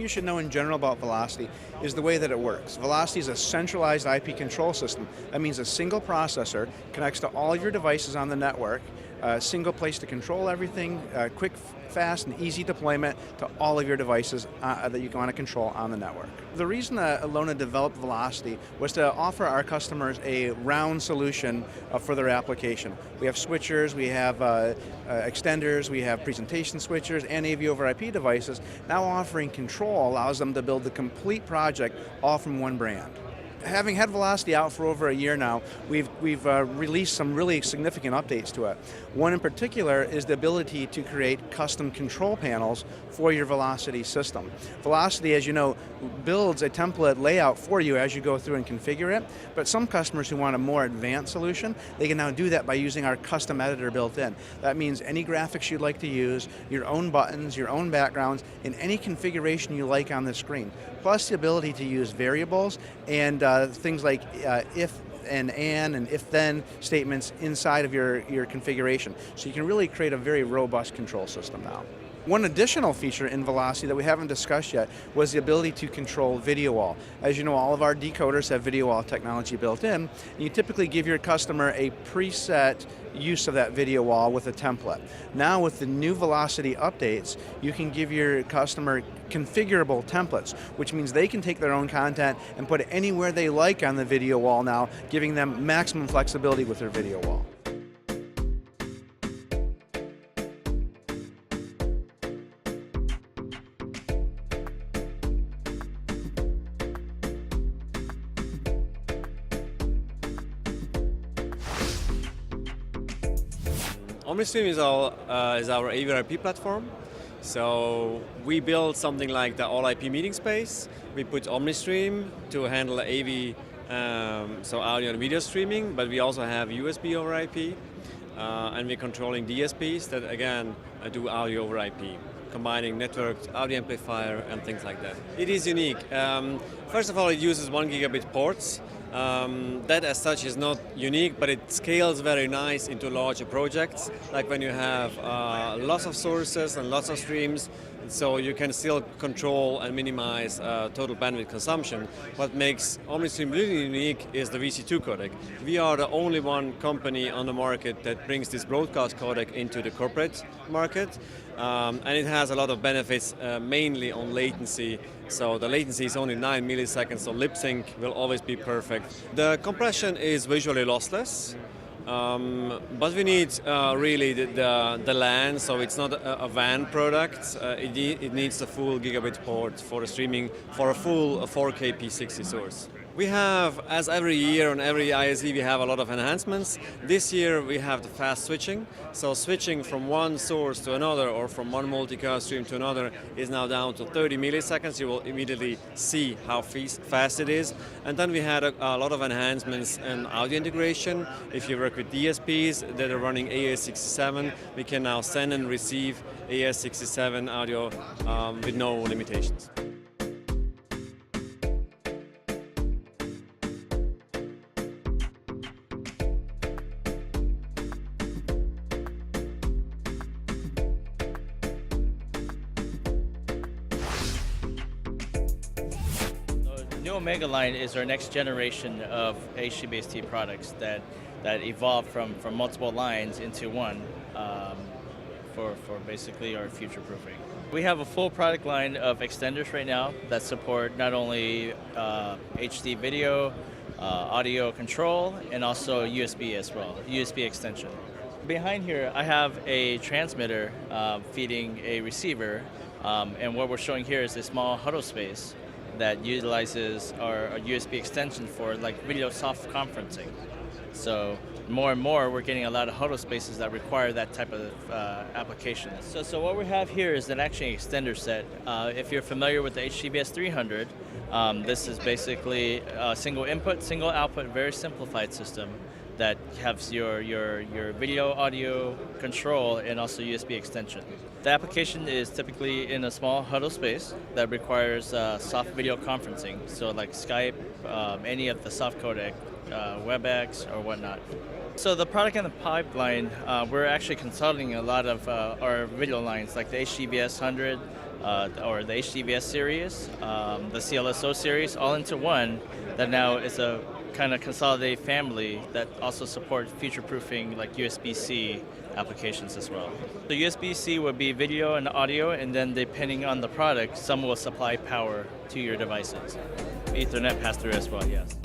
you should know in general about Velocity is the way that it works. Velocity is a centralized IP control system. That means a single processor connects to all of your devices on the network, a single place to control everything, quick, fast, and easy deployment to all of your devices that you want to control on the network. The reason that Atlona developed Velocity was to offer our customers a round solution for their application. We have switchers, we have extenders, we have presentation switchers, and AV over IP devices. Now offering control allows them to build the complete project all from one brand. Having had Velocity out for over a year now, we've released some really significant updates to it. One in particular is the ability to create custom control panels for your Velocity system. Velocity, as you know, builds a template layout for you as you go through and configure it, but some customers who want a more advanced solution, they can now do that by using our custom editor built in. That means any graphics you'd like to use, your own buttons, your own backgrounds, in any configuration you like on the screen, plus the ability to use variables and things like if and if-then statements inside of your configuration. So you can really create a very robust control system now. One additional feature in Velocity that we haven't discussed yet was the ability to control video wall. As you know, all of our decoders have video wall technology built in, and you typically give your customer a preset use of that video wall with a template. Now with the new Velocity updates, you can give your customer configurable templates, which means they can take their own content and put it anywhere they like on the video wall now, giving them maximum flexibility with their video wall. OmniStream is our AV/IP platform. So we build something like the all-IP meeting space. We put OmniStream to handle AV, so audio and video streaming, but we also have USB over IP, and we're controlling DSPs that again do audio over IP, combining networked audio amplifier and things like that. It is unique. First of all, it uses 1 gigabit ports. That as such is not unique, but it scales very nice into larger projects, like when you have lots of sources and lots of streams, so you can still control and minimize total bandwidth consumption. What makes OmniStream really unique is the VC2 codec. We are the only one company on the market that brings this broadcast codec into the corporate market, and it has a lot of benefits, mainly on latency. So the latency is only 9 milliseconds, so lip sync will always be perfect. The compression is visually lossless, but we need really the LAN, so it's not a WAN product. It needs a full gigabit port for the streaming for a full 4K P60 source. We have, as every year on every ISE, we have a lot of enhancements. This year we have the fast switching. So switching from one source to another or from one multicast stream to another is now down to 30 milliseconds. You will immediately see how fast it is. And then we had a lot of enhancements in audio integration. If you work with DSPs that are running AES-67, we can now send and receive AES-67 audio with no limitations. New Omega line is our next generation of HDBaseT products that evolved from multiple lines into one for basically our future proofing. We have a full product line of extenders right now that support not only HD video, audio control, and also USB as well, USB extension. Behind here I have a transmitter feeding a receiver, and what we're showing here is a small huddle space that utilizes our USB extension for like video soft conferencing. So more and more we're getting a lot of huddle spaces that require that type of application. So what we have here is an actually extender set. If you're familiar with the HDBaseT 300, this is basically a single input, single output, very simplified system that has your video, audio control, and also USB extension. The application is typically in a small huddle space that requires soft video conferencing, so like Skype, any of the soft codec, WebEx or whatnot. So the product in the pipeline, we're actually consolidating a lot of our video lines, like the HDBaseT 100, or the HDVS series, the CLSO series, all into one. That now is a kind of consolidated family that also support future-proofing like USB-C applications as well. The USB-C would be video and audio, and then depending on the product, some will supply power to your devices. Ethernet pass-through as well, yes.